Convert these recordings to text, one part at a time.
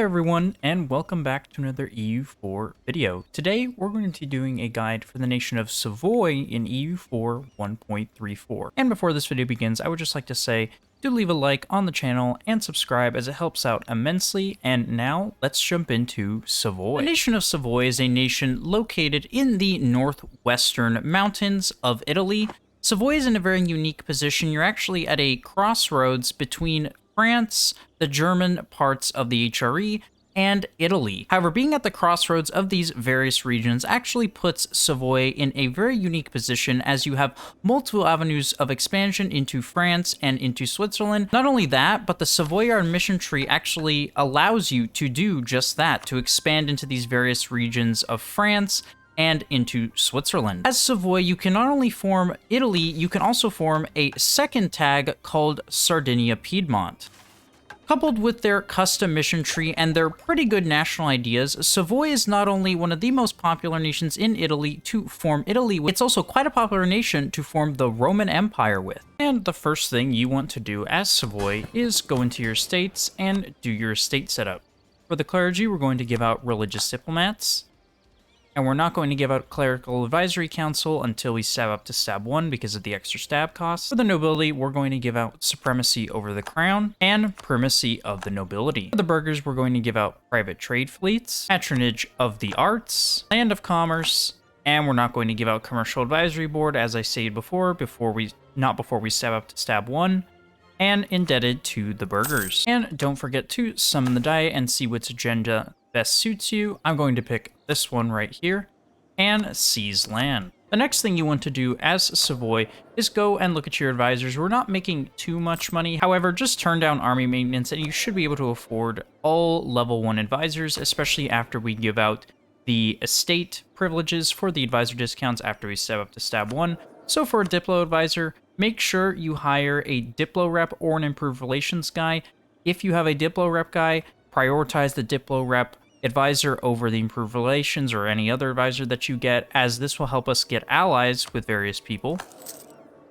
everyone, and welcome back to another EU4 video. Today, we're going to be doing a guide for the nation of Savoy in EU4 1.34. And before this video begins, I would just like to say, do leave a like on the channel and subscribe as it helps out immensely. And now, let's jump into Savoy. The nation of Savoy is a nation located in the northwestern mountains of Italy. Savoy is in a very unique position. You're actually at a crossroads between France, the German parts of the HRE, and Italy. However, being at the crossroads of these various regions actually puts Savoy in a very unique position, as you have multiple avenues of expansion into France and into Switzerland. Not only that, but the Savoyard mission tree actually allows you to do just that, to expand into these various regions of France and into Switzerland. As Savoy, you can not only form Italy, you can also form a second tag called Sardinia-Piedmont. Coupled with their custom mission tree and their pretty good national ideas, Savoy is not only one of the most popular nations in Italy to form Italy with, it's also quite a popular nation to form the Roman Empire with. And the first thing you want to do as Savoy is go into your states and do your state setup. For the clergy, we're going to give out religious diplomats. And we're not going to give out Clerical Advisory Council until we stab up to stab 1 because of the extra stab costs. For the nobility, we're going to give out Supremacy over the Crown and Primacy of the Nobility. For the burghers, we're going to give out Private Trade Fleets, Patronage of the Arts, Land of Commerce, and we're not going to give out Commercial Advisory Board, as I stated before not before we stab up to stab 1. And indebted to the burghers. And don't forget to summon the die and see which agenda best suits you. I'm going to pick this one right here and seize land. The next thing you want to do as Savoy is go and look at your advisors. We're not making too much money. However, just turn down army maintenance and you should be able to afford all level 1 advisors, especially after we give out the estate privileges for the advisor discounts after we step up to stab 1. So for a Diplo advisor, make sure you hire a Diplo rep or an improved relations guy. If you have a Diplo rep guy, prioritize the Diplo rep advisor over the improved relations or any other advisor that you get, as this will help us get allies with various people.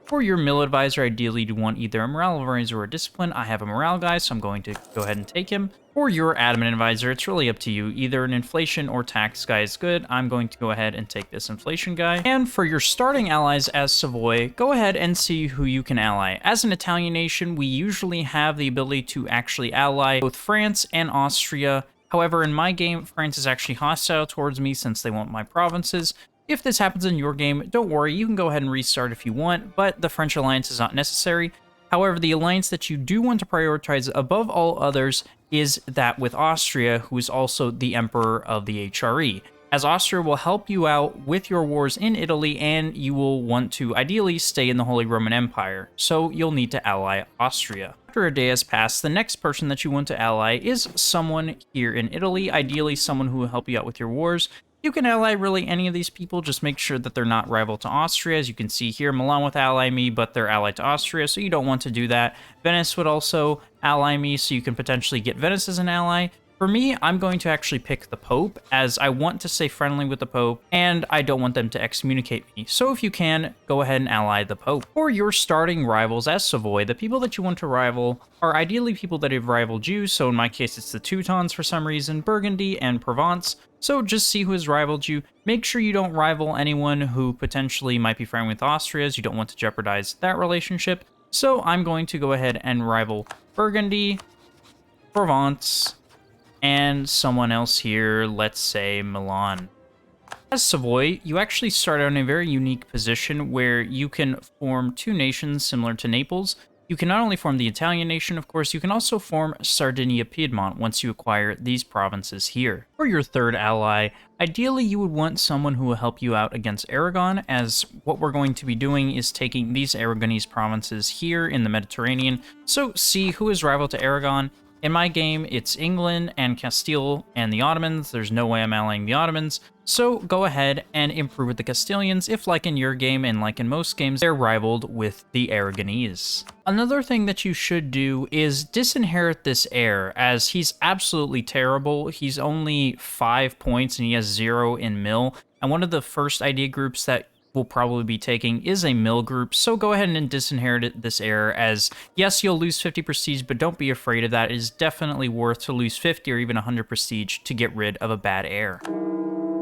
For your mill advisor, ideally you want either a morale advisor or a discipline. I have a morale guy, so I'm going to go ahead and take him. For your admin advisor, it's really up to you. Either an inflation or tax guy is good. I'm going to go ahead and take this inflation guy. And for your starting allies as Savoy, go ahead and see who you can ally. As an Italian nation, we usually have the ability to actually ally both France and Austria. However, in my game, France is actually hostile towards me since they want my provinces. If this happens in your game, don't worry, you can go ahead and restart if you want, but the French alliance is not necessary. However, the alliance that you do want to prioritize above all others is that with Austria, who is also the Emperor of the HRE, as Austria will help you out with your wars in Italy, and you will want to ideally stay in the Holy Roman Empire, so you'll need to ally Austria. After a day has passed, the next person that you want to ally is someone here in Italy, ideally someone who will help you out with your wars. You can ally really any of these people, just make sure that they're not rival to Austria. As you can see here, Milan would ally me, but they're allied to Austria, so you don't want to do that. Venice would also ally me, so you can potentially get Venice as an ally. For me, I'm going to actually pick the Pope, as I want to stay friendly with the Pope, and I don't want them to excommunicate me. So if you can, go ahead and ally the Pope. For your starting rivals as Savoy, the people that you want to rival are ideally people that have rivaled you, so in my case it's the Teutons for some reason, Burgundy, and Provence. So just see who has rivaled you. Make sure you don't rival anyone who potentially might be friendly with Austria, as you don't want to jeopardize that relationship. So I'm going to go ahead and rival Burgundy, Provence, and someone else here, let's say Milan. As Savoy, you actually start out in a very unique position where you can form two nations similar to Naples. You can not only form the Italian nation, of course, you can also form Sardinia-Piedmont once you acquire these provinces here. For your third ally, ideally you would want someone who will help you out against Aragon, as what we're going to be doing is taking these Aragonese provinces here in the Mediterranean. So see who is rival to Aragon. In my game, it's England and Castile and the Ottomans. There's no way I'm allying the Ottomans. So go ahead and improve with the Castilians if, like in your game and like in most games, they're rivaled with the Aragonese. Another thing that you should do is disinherit this heir, as he's absolutely terrible. He's only 5 points and he has 0 in mill. And one of the first idea groups that will probably be taking is a mill group, so go ahead and disinherit this heir, as yes, you'll lose 50 prestige, but don't be afraid of that. It is definitely worth to lose 50 or even 100 prestige to get rid of a bad heir.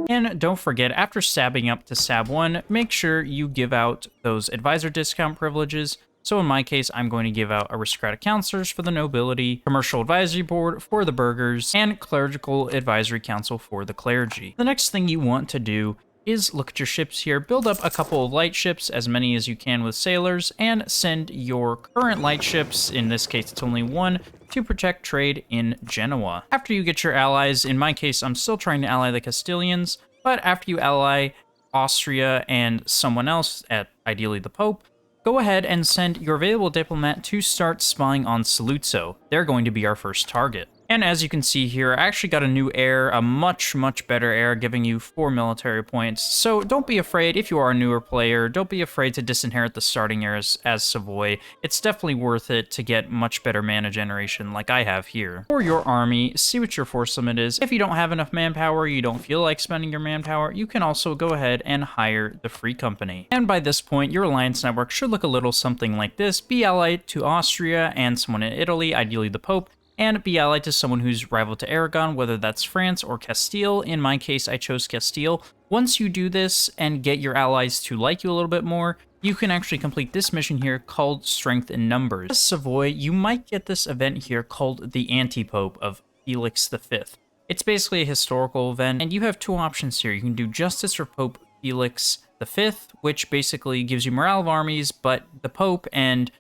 And don't forget, after sabbing up to Sab 1, make sure you give out those advisor discount privileges. So in my case, I'm going to give out aristocratic counselors for the nobility, commercial advisory board for the burghers, and clerical advisory council for the clergy. The next thing you want to do is look at your ships here, build up a couple of light ships, as many as you can with sailors, and send your current light ships, in this case it's only one, to protect trade in Genoa. After you get your allies, in my case I'm still trying to ally the Castilians, but after you ally Austria and someone else, ideally the Pope, go ahead and send your available diplomat to start spying on Saluzzo. They're going to be our first target. And as you can see here, I actually got a new heir, a much better heir, giving you 4 military points. So don't be afraid, if you are a newer player, don't be afraid to disinherit the starting heir as Savoy. It's definitely worth it to get much better mana generation like I have here. For your army, see what your force limit is. If you don't have enough manpower, you don't feel like spending your manpower, you can also go ahead and hire the Free Company. And by this point, your alliance network should look a little something like this. Be allied to Austria and someone in Italy, ideally the Pope, and be allied to someone who's rival to Aragon, whether that's France or Castile. In my case, I chose Castile. Once you do this and get your allies to like you a little bit more, you can actually complete this mission here called Strength in Numbers. As Savoy, you might get this event here called the Anti-Pope of Felix V. It's basically a historical event, and you have two options here. You can do Justice for Pope Felix V, which basically gives you morale of armies, but the Pope and,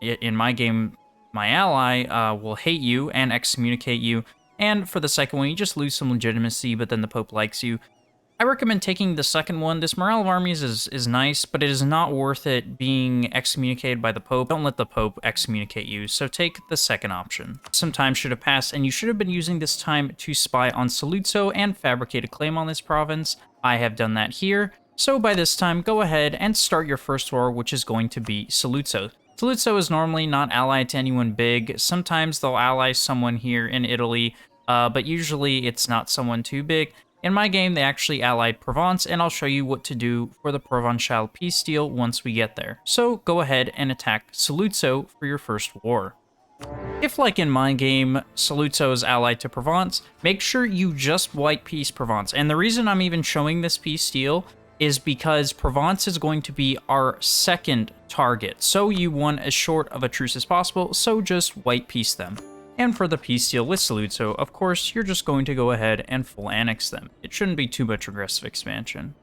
in my game, my ally will hate you and excommunicate you. And for the second one, you just lose some legitimacy, but then the Pope likes you. I recommend taking the second one. This morale of armies is nice, but it is not worth it being excommunicated by the Pope. Don't let the Pope excommunicate you, so take the second option. Some time should have passed, and you should have been using this time to spy on Saluzzo and fabricate a claim on this province. I have done that here. So by this time, go ahead and start your first war, which is going to be Saluzzo. Saluzzo is normally not allied to anyone big. Sometimes they'll ally someone here in Italy, but usually it's not someone too big. In my game, they actually allied Provence, and I'll show you what to do for the Provençal peace deal once we get there. So go ahead and attack Saluzzo for your first war. If, like in my game, Saluzzo is allied to Provence, make sure you just white peace Provence. And the reason I'm even showing this peace deal is because Provence is going to be our second target. So you want as short of a truce as possible, so just white peace them. And for the peace deal with Saluzzo, of course, you're just going to go ahead and full annex them. It shouldn't be too much aggressive expansion.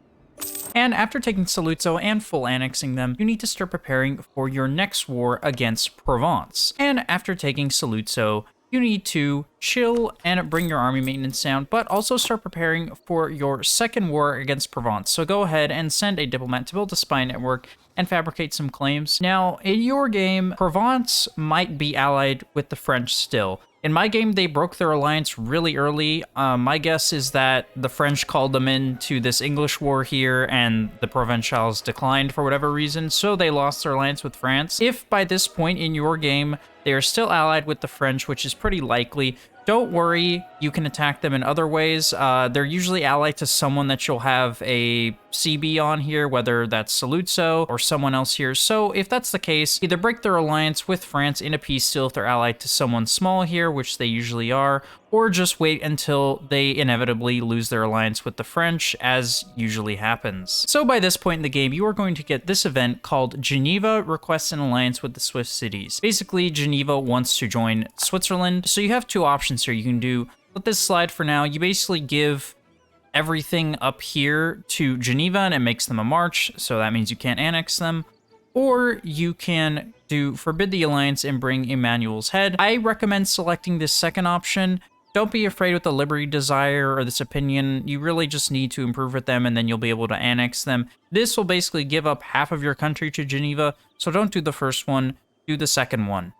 And after taking Saluzzo and full annexing them, you need to start preparing for your next war against Provence. And after taking Saluzzo, you need to chill and bring your army maintenance down, but also start preparing for your second war against Provence. So go ahead and send a diplomat to build a spy network and fabricate some claims. Now, in your game, Provence might be allied with the French still. In my game, they broke their alliance really early. My guess is that the French called them into this English war here, and the Provençals declined for whatever reason, so they lost their alliance with France. If by this point in your game, they are still allied with the French, which is pretty likely, don't worry, you can attack them in other ways. They're usually allied to someone that you'll have a CB on here, whether that's Saluzzo or someone else here. So if that's the case, either break their alliance with France in a peace deal if they're allied to someone small here, which they usually are, or just wait until they inevitably lose their alliance with the French, as usually happens. So by this point in the game, you are going to get this event called Geneva requests an alliance with the Swiss cities. Basically, Geneva wants to join Switzerland, so you have two options here. You can do, let this slide for now, you basically give everything up here to Geneva and it makes them a march, so that means you can't annex them. Or you can do forbid the alliance and bring Emmanuel's head. I recommend selecting this second option. Don't be afraid with the liberty desire or this opinion. You really just need to improve with them and then you'll be able to annex them. This will basically give up half of your country to Geneva, so don't do the first one, do the second one.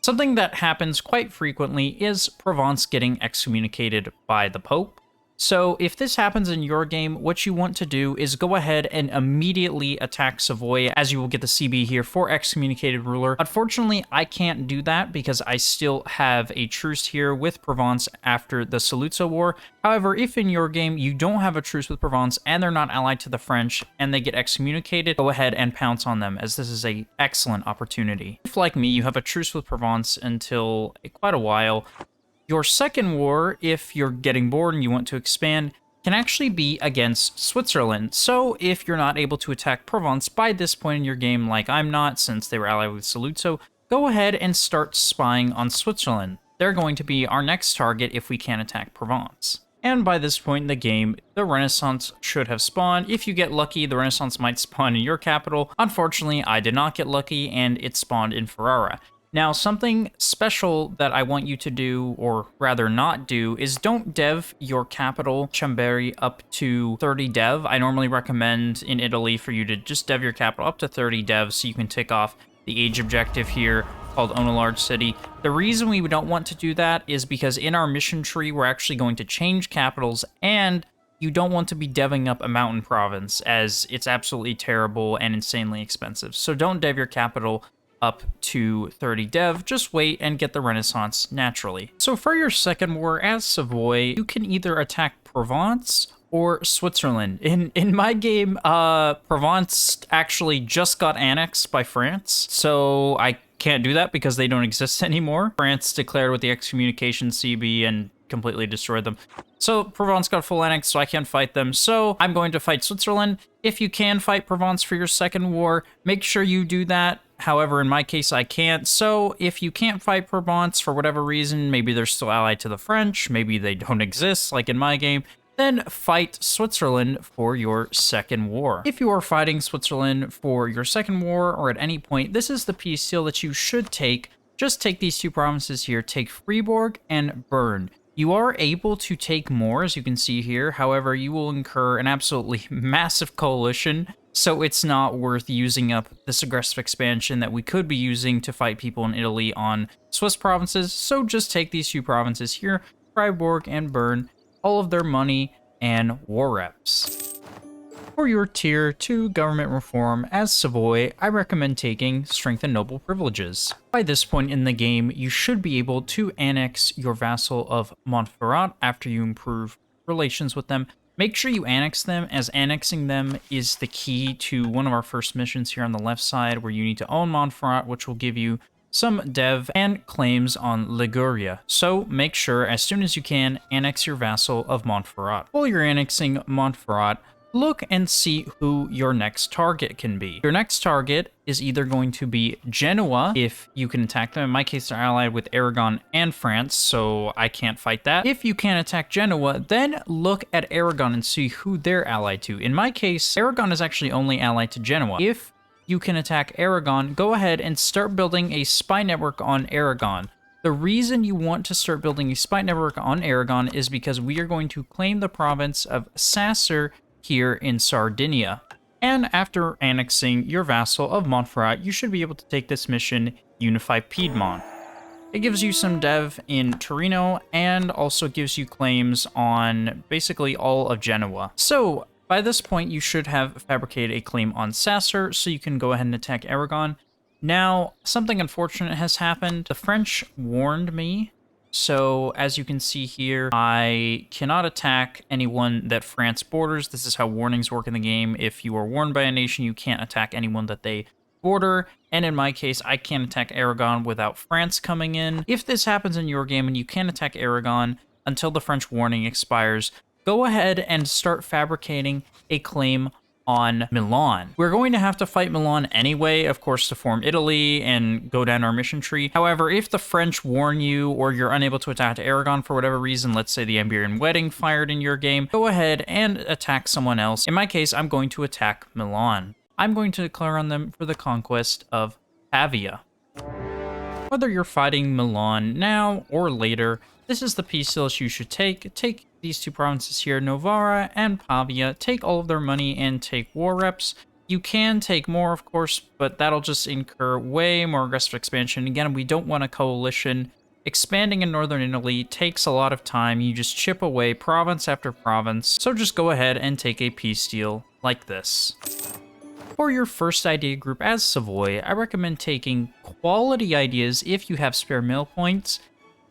Something that happens quite frequently is Provence getting excommunicated by the Pope. So if this happens in your game, what you want to do is go ahead and immediately attack Savoy, as you will get the CB here for excommunicated ruler. Unfortunately, I can't do that because I still have a truce here with Provence after the Saluzzo War. However, if in your game you don't have a truce with Provence and they're not allied to the French and they get excommunicated, go ahead and pounce on them, as this is an excellent opportunity. If, like me, you have a truce with Provence until quite a while, your second war, if you're getting bored and you want to expand, can actually be against Switzerland. So if you're not able to attack Provence by this point in your game, like I'm not, since they were allied with Saluzzo, go ahead and start spying on Switzerland. They're going to be our next target if we can't attack Provence. And by this point in the game, the Renaissance should have spawned. If you get lucky, the Renaissance might spawn in your capital. Unfortunately, I did not get lucky, and it spawned in Ferrara. Now, something special that I want you to do, or rather not do, is don't dev your capital, Chambéry, up to 30 dev. I normally recommend in Italy for you to just dev your capital up to 30 dev so you can tick off the age objective here called Own a Large City. The reason we don't want to do that is because in our mission tree, we're actually going to change capitals, and you don't want to be deving up a mountain province, as it's absolutely terrible and insanely expensive. So don't dev your capital up to 30 dev, just wait and get the Renaissance naturally. So for your second war as Savoy, you can either attack Provence or Switzerland. In my game, Provence actually just got annexed by France, so I can't do that because they don't exist anymore. France declared with the excommunication CB and completely destroyed them. So Provence got full annex, so I can't fight them. So I'm going to fight Switzerland. If you can fight Provence for your second war, make sure you do that. However, in my case, I can't. So if you can't fight Provence for whatever reason, maybe they're still allied to the French, maybe they don't exist, like in my game, then fight Switzerland for your second war. If you are fighting Switzerland for your second war, or at any point, this is the peace seal that you should take. Just take these two provinces here. Take Fribourg and Bern. You are able to take more, as you can see here. However, you will incur an absolutely massive coalition, so it's not worth using up this aggressive expansion that we could be using to fight people in Italy on Swiss provinces. So just take these two provinces here, Freiburg and Bern, all of their money and war reps. For your Tier 2 government reform as Savoy, I recommend taking Strength and Noble Privileges. By this point in the game, you should be able to annex your vassal of Montferrat after you improve relations with them. Make sure you annex them, as annexing them is the key to one of our first missions here on the left side, where you need to own Montferrat, which will give you some dev and claims on Liguria. So make sure, as soon as you can, annex your vassal of Montferrat. While you're annexing Montferrat, look and see who your next target can be. Your next target is either going to be Genoa, if you can attack them. In my case, they're allied with Aragon and France, so I can't fight that. If you can't attack Genoa, then look at Aragon and see who they're allied to. In my case, Aragon is actually only allied to Genoa. If you can attack Aragon, go ahead and start building a spy network on Aragon. The reason you want to start building a spy network on Aragon is because we are going to claim the province of Sasser here in Sardinia. And after annexing your vassal of Montferrat, you should be able to take this mission, Unify Piedmont. It gives you some dev in Torino and also gives you claims on basically all of Genoa. So by this point, you should have fabricated a claim on Sasser, so you can go ahead and attack Aragon. Now, something unfortunate has happened. The French warned me. So, as you can see here, I cannot attack anyone that France borders. This is how warnings work in the game. If you are warned by a nation, you can't attack anyone that they border. And in my case, I can't attack Aragon without France coming in. If this happens in your game and you can't attack Aragon until the French warning expires, go ahead and start fabricating a claim on Milan. We're going to have to fight Milan anyway, of course, to form Italy and go down our mission tree. However, if the French warn you or you're unable to attack Aragon for whatever reason, let's say the Iberian Wedding fired in your game, go ahead and attack someone else. In my case, I'm going to attack Milan. I'm going to declare on them for the conquest of Pavia. Whether you're fighting Milan now or later, this is the peace deals you should take. Take these two provinces here, Novara and Pavia. Take all of their money and take war reps. You can take more, of course, but that'll just incur way more aggressive expansion. Again, we don't want a coalition expanding in northern Italy takes a lot of time. You just chip away province after province. So just go ahead and take a peace deal like this. For your first idea group as Savoy, I recommend taking quality ideas if you have spare mill points.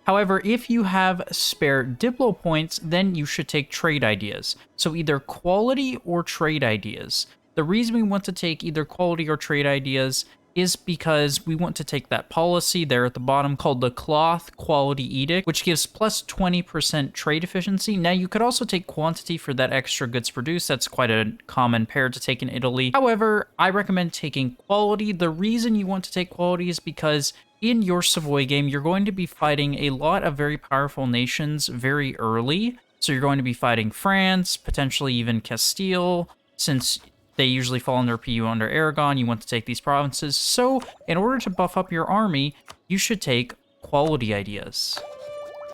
However, if you have spare Diplo points, then you should take trade ideas. So either quality or trade ideas. The reason we want to take either quality or trade ideas is because we want to take that policy there at the bottom called the Cloth Quality Edict, which gives plus 20% trade efficiency. Now, you could also take quantity for that extra goods produced. That's quite a common pair to take in Italy. However, I recommend taking quality. The reason you want to take quality is because in your Savoy game, you're going to be fighting a lot of very powerful nations very early. So you're going to be fighting France, potentially even Castile, since they usually fall under PU under Aragon. You want to take these provinces. So in order to buff up your army, you should take quality ideas.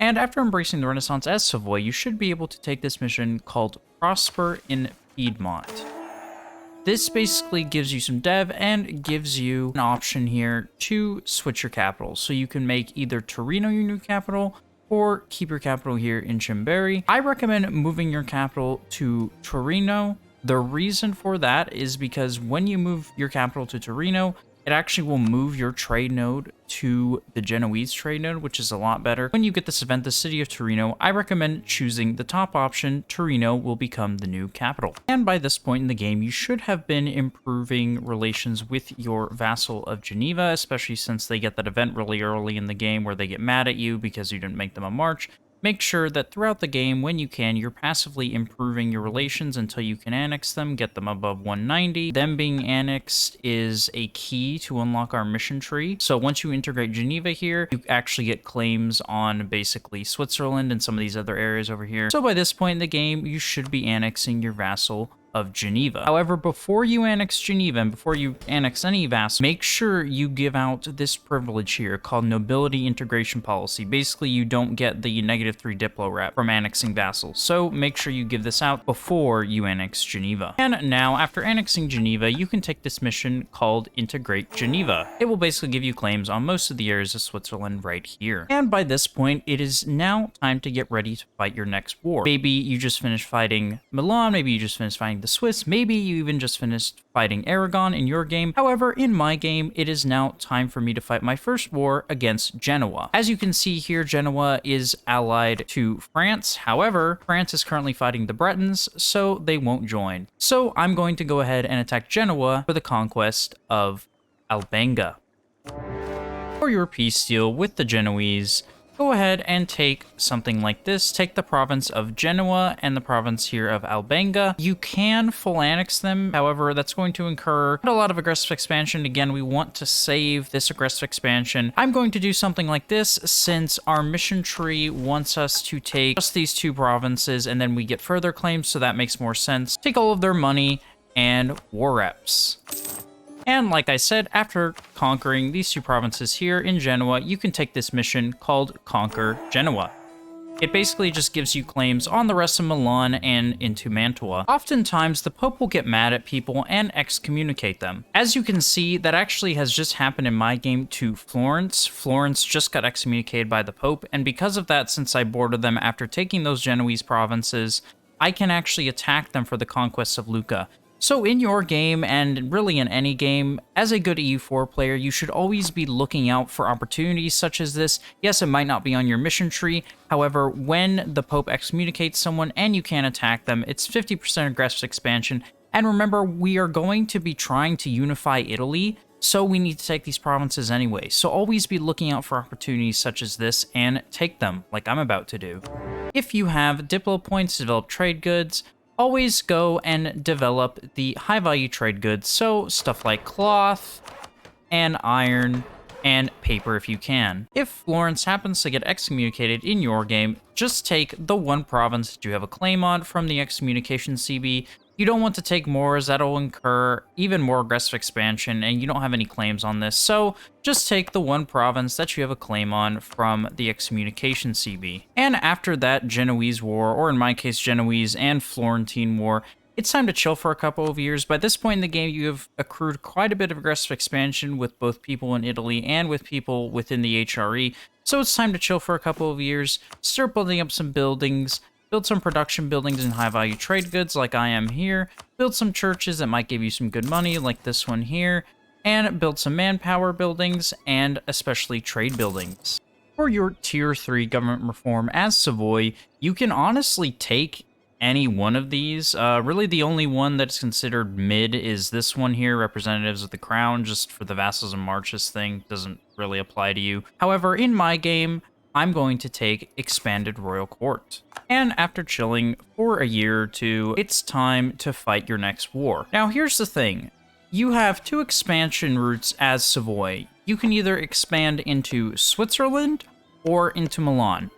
And after embracing the Renaissance as Savoy, you should be able to take this mission called Prosper in Piedmont. This basically gives you some dev and gives you an option here to switch your capital. So you can make either Torino your new capital or keep your capital here in Chimberi. I recommend moving your capital to Torino. The reason for that is because when you move your capital to Torino, it actually will move your trade node to the Genoese trade node, which is a lot better. When you get this event, the city of Torino, I recommend choosing the top option. Torino will become the new capital. And by this point in the game, you should have been improving relations with your vassal of Geneva, especially since they get that event really early in the game where they get mad at you because you didn't make them a march. Make sure that throughout the game, when you can, you're passively improving your relations until you can annex them, get them above 190. Them being annexed is a key to unlock our mission tree. So once you integrate Geneva here, you actually get claims on basically Switzerland and some of these other areas over here. So by this point in the game, you should be annexing your vassal of Geneva. However, before you annex Geneva and before you annex any vassal, make sure you give out this privilege here called Nobility Integration Policy. Basically, you don't get the -3 Diplo rep from annexing vassals. So make sure you give this out before you annex Geneva. And now, after annexing Geneva, you can take this mission called Integrate Geneva. It will basically give you claims on most of the areas of Switzerland right here. And by this point, it is now time to get ready to fight your next war. Maybe you just finished fighting Milan, maybe you just finished fighting the Swiss, maybe you even just finished fighting Aragon in your game. However, in my game, it is now time for me to fight my first war against Genoa. As you can see here, Genoa is allied to France. However, France is currently fighting the Bretons, so they won't join. So I'm going to go ahead and attack Genoa for the conquest of Albenga. For your peace deal with the Genoese, go ahead and take something like this. Take the province of Genoa and the province here of Albenga. You can full annex them. However, that's going to incur a lot of aggressive expansion. Again, we want to save this aggressive expansion. I'm going to do something like this since our mission tree wants us to take just these two provinces and then we get further claims, so that makes more sense. Take all of their money and war reps. And like I said, after conquering these two provinces here in Genoa, you can take this mission called Conquer Genoa. It basically just gives you claims on the rest of Milan and into Mantua. Oftentimes, the Pope will get mad at people and excommunicate them. As you can see, that actually has just happened in my game to Florence. Florence just got excommunicated by the Pope, and because of that, since I boarded them after taking those Genoese provinces, I can actually attack them for the conquest of Lucca. So in your game, and really in any game, as a good EU4 player, you should always be looking out for opportunities such as this. Yes, it might not be on your mission tree. However, when the Pope excommunicates someone and you can't attack them, it's 50% aggressive expansion. And remember, we are going to be trying to unify Italy, so we need to take these provinces anyway. So always be looking out for opportunities such as this and take them, like I'm about to do. If you have Diplo points to develop trade goods, always go and develop the high-value trade goods, so stuff like cloth and iron and paper if you can. If Florence happens to get excommunicated in your game, just take the one province that you have a claim on from the excommunication CB. You don't want to take more, as that'll incur even more aggressive expansion, and you don't have any claims on this, so just take the one province that you have a claim on from the excommunication CB. And after that Genoese war, or in my case Genoese and Florentine war, it's time to chill for a couple of years. By this point in the game, you have accrued quite a bit of aggressive expansion with both people in Italy and with people within the HRE, so it's time to chill for a couple of years, start building up some buildings, build some production buildings and high-value trade goods like I am here, build some churches that might give you some good money like this one here, and build some manpower buildings and especially trade buildings. For your Tier 3 government reform as Savoy, you can honestly take any one of these. Really the only one that's considered mid is this one here, Representatives of the Crown, just for the vassals and marches thing, doesn't really apply to you. However, in my game, I'm going to take Expanded Royal Court. And after chilling for a year or two, it's time to fight your next war. Now here's the thing. You have two expansion routes as Savoy. You can either expand into Switzerland or into Milan.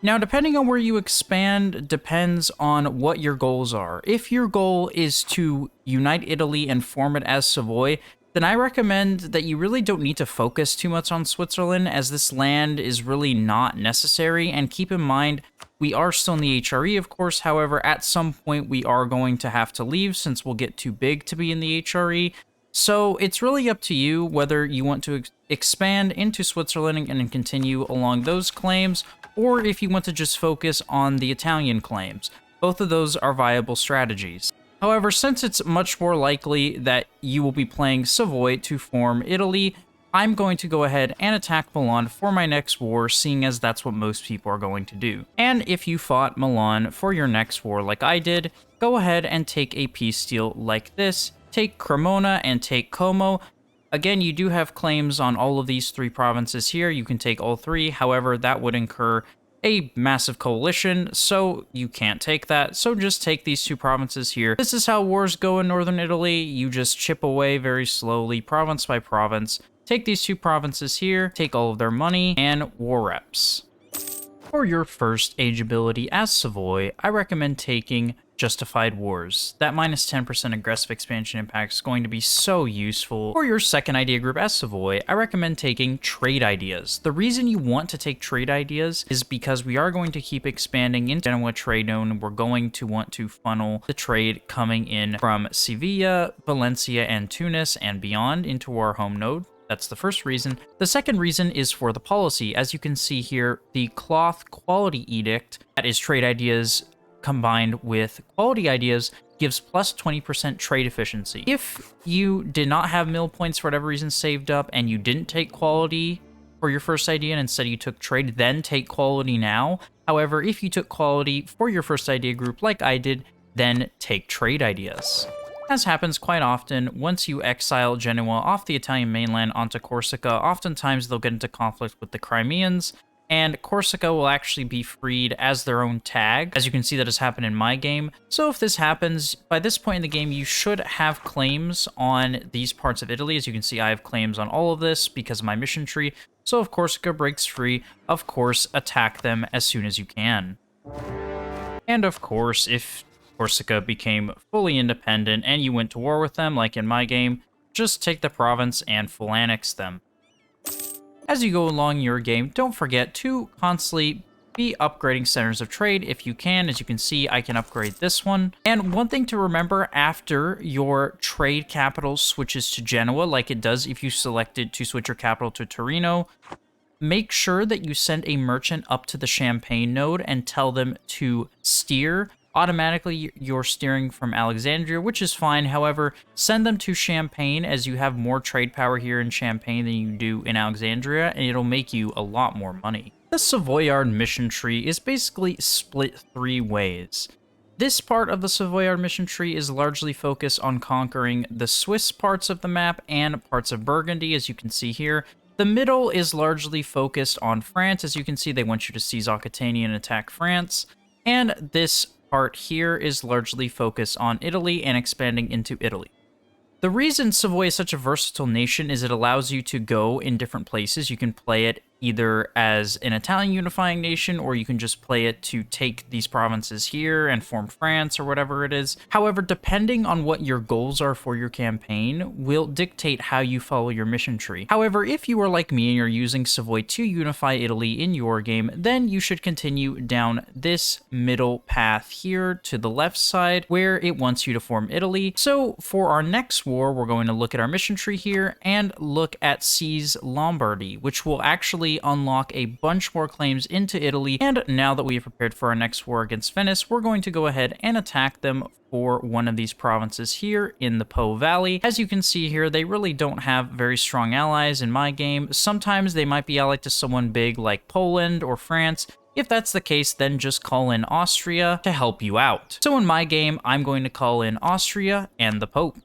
Now, depending on where you expand depends on what your goals are. If your goal is to unite Italy and form it as Savoy, then I recommend that you really don't need to focus too much on Switzerland, as this land is really not necessary. And keep in mind, we are still in the HRE, of course. However, at some point, we are going to have to leave since we'll get too big to be in the HRE. So it's really up to you whether you want to expand into Switzerland and continue along those claims, or if you want to just focus on the Italian claims. Both of those are viable strategies. However, since it's much more likely that you will be playing Savoy to form Italy, I'm going to go ahead and attack Milan for my next war, seeing as that's what most people are going to do. And if you fought Milan for your next war like I did, go ahead and take a peace deal like this. Take Cremona and take Como. Again, you do have claims on all of these three provinces here. You can take all three. However, that would incur a massive coalition, so you can't take that. So just take these two provinces here. This is how wars go in northern Italy. You just chip away very slowly, province by province. Take these two provinces here, take all of their money, and war reps. For your first age ability as Savoy, I recommend taking Justified Wars. That minus 10% aggressive expansion impact is going to be so useful. For your second idea group as Savoy, I recommend taking Trade Ideas. The reason you want to take Trade Ideas is because we are going to keep expanding into Genoa trade node, and we're going to want to funnel the trade coming in from Sevilla, Valencia, and Tunis and beyond into our home node. That's the first reason. The second reason is for the policy. As you can see here, the Cloth Quality Edict, that is Trade Ideas combined with Quality Ideas, gives plus 20% trade efficiency. If you did not have mill points for whatever reason saved up and you didn't take Quality for your first idea and instead you took Trade, then take Quality now. However, if you took Quality for your first idea group like I did, then take Trade Ideas. As happens quite often, once you exile Genoa off the Italian mainland onto Corsica, oftentimes they'll get into conflict with the Crimeans, and Corsica will actually be freed as their own tag, as you can see that has happened in my game. So if this happens, by this point in the game, you should have claims on these parts of Italy. As you can see, I have claims on all of this because of my mission tree. So if Corsica breaks free, of course, attack them as soon as you can. And of course, if Corsica became fully independent and you went to war with them, like in my game, just take the province and full annex them. As you go along your game, don't forget to constantly be upgrading centers of trade if you can. As you can see, I can upgrade this one. And one thing to remember, after your trade capital switches to Genoa, like it does if you selected to switch your capital to Torino, make sure that you send a merchant up to the Champagne node and tell them to steer. Automatically, you're steering from Alexandria, which is fine. However, send them to Champagne, as you have more trade power here in Champagne than you do in Alexandria, and it'll make you a lot more money. The Savoyard mission tree is basically split three ways. This part of the Savoyard mission tree is largely focused on conquering the Swiss parts of the map and parts of Burgundy, as you can see here. The middle is largely focused on France. As you can see, they want you to seize Aquitania and attack France. And this part here is largely focused on Italy and expanding into Italy. The reason Savoy is such a versatile nation is it allows you to go in different places. You can play it either as an Italian unifying nation, or you can just play it to take these provinces here and form France or whatever it is. However, depending on what your goals are for your campaign will dictate how you follow your mission tree. However, if you are like me and you're using Savoy to unify Italy in your game, then you should continue down this middle path here to the left side where it wants you to form Italy. So for our next war, we're going to look at our mission tree here and look at seize Lombardy, which will actually unlock a bunch more claims into Italy. And now that we have prepared for our next war against Venice, we're going to go ahead and attack them for one of these provinces here in the Po Valley. As you can see here, they really don't have very strong allies in my game. Sometimes they might be allied to someone big like Poland or France. If that's the case, then just call in Austria to help you out. So in my game, I'm going to call in Austria and the Pope.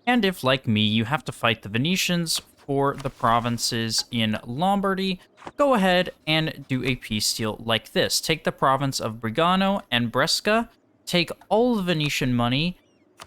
And if, like me, you have to fight the Venetians for the provinces in Lombardy, go ahead and do a peace deal like this. Take the province of Brigano and Brescia, take all the Venetian money,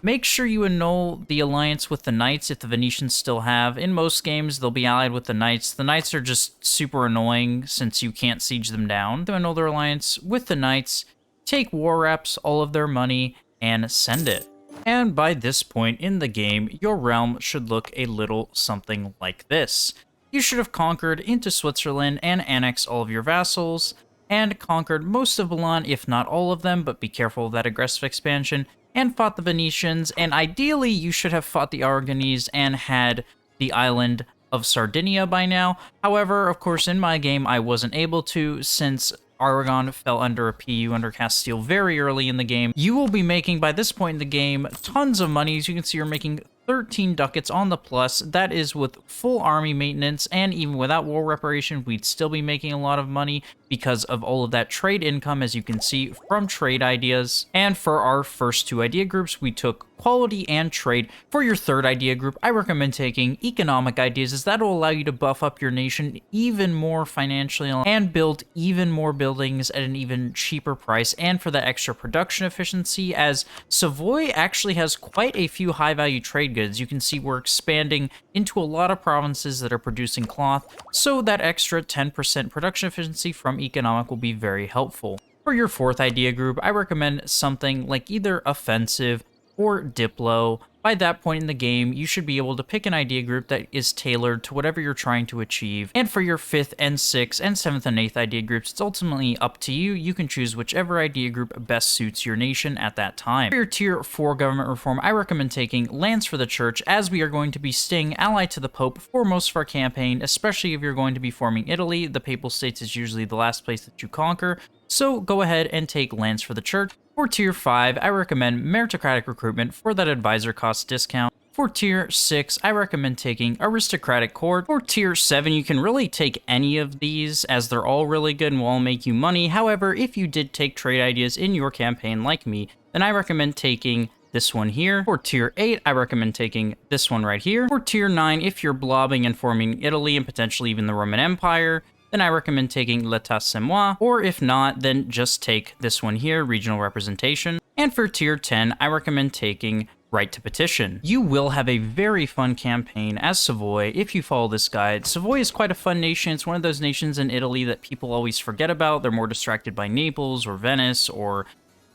make sure you annul the alliance with the Knights if the Venetians still have. In most games, they'll be allied with the Knights. The Knights are just super annoying since you can't siege them down. To annul their alliance with the Knights, take war reps, all of their money, and send it. And by this point in the game, your realm should look a little something like this. You should have conquered into Switzerland and annexed all of your vassals, and conquered most of Milan, if not all of them, but be careful of that aggressive expansion, and fought the Venetians, and ideally you should have fought the Aragonese and had the island of Sardinia by now. However, of course, in my game, I wasn't able to, since Aragon fell under a PU under Castile very early in the game. You will be making, by this point in the game, tons of money. As you can see, you're making 13 ducats on the plus. That is with full army maintenance, and even without war reparation, we'd still be making a lot of money because of all of that trade income, as you can see, from trade ideas. And for our first two idea groups, we took quality and trade. For your third idea group, I recommend taking economic ideas, as that will allow you to buff up your nation even more financially and build even more buildings at an even cheaper price, and for that extra production efficiency, as Savoy actually has quite a few high-value trade goods. You can see we're expanding into a lot of provinces that are producing cloth, so that extra 10% production efficiency from economic will be very helpful. For your fourth idea group, I recommend something like either offensive or Diplo. By that point in the game, you should be able to pick an idea group that is tailored to whatever you're trying to achieve. And for your 5th and 6th and 7th and 8th idea groups, it's ultimately up to you. You can choose whichever idea group best suits your nation at that time. For your tier 4 government reform, I recommend taking lands for the church, as we are going to be staying allied to the Pope for most of our campaign, especially if you're going to be forming Italy. The Papal States is usually the last place that you conquer, so go ahead and take lands for the church. For tier 5, I recommend meritocratic recruitment for that advisor cost discount. For tier 6, I recommend taking aristocratic court. For tier 7, you can really take any of these, as they're all really good and will all make you money. However, if you did take trade ideas in your campaign like me, then I recommend taking this one here. For tier 8, I recommend taking this one right here. For tier 9, if you're blobbing and forming Italy and potentially even the Roman Empire, then I recommend taking L'État c'est moi, or if not, then just take this one here, regional representation. And for tier 10, I recommend taking right to petition. You will have a very fun campaign as Savoy if you follow this guide. Savoy is quite a fun nation. It's one of those nations in Italy that people always forget about. They're more distracted by Naples or Venice or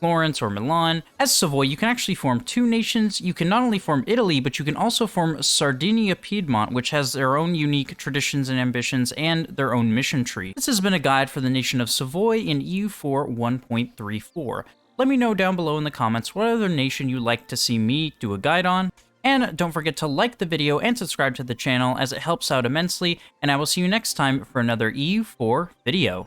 Florence or Milan. As Savoy, you can actually form two nations. You can not only form Italy, but you can also form Sardinia-Piedmont, which has their own unique traditions and ambitions and their own mission tree. This has been a guide for the nation of Savoy in EU4 1.34. Let me know down below in the comments what other nation you'd like to see me do a guide on. And don't forget to like the video and subscribe to the channel, as it helps out immensely, and I will see you next time for another EU4 video.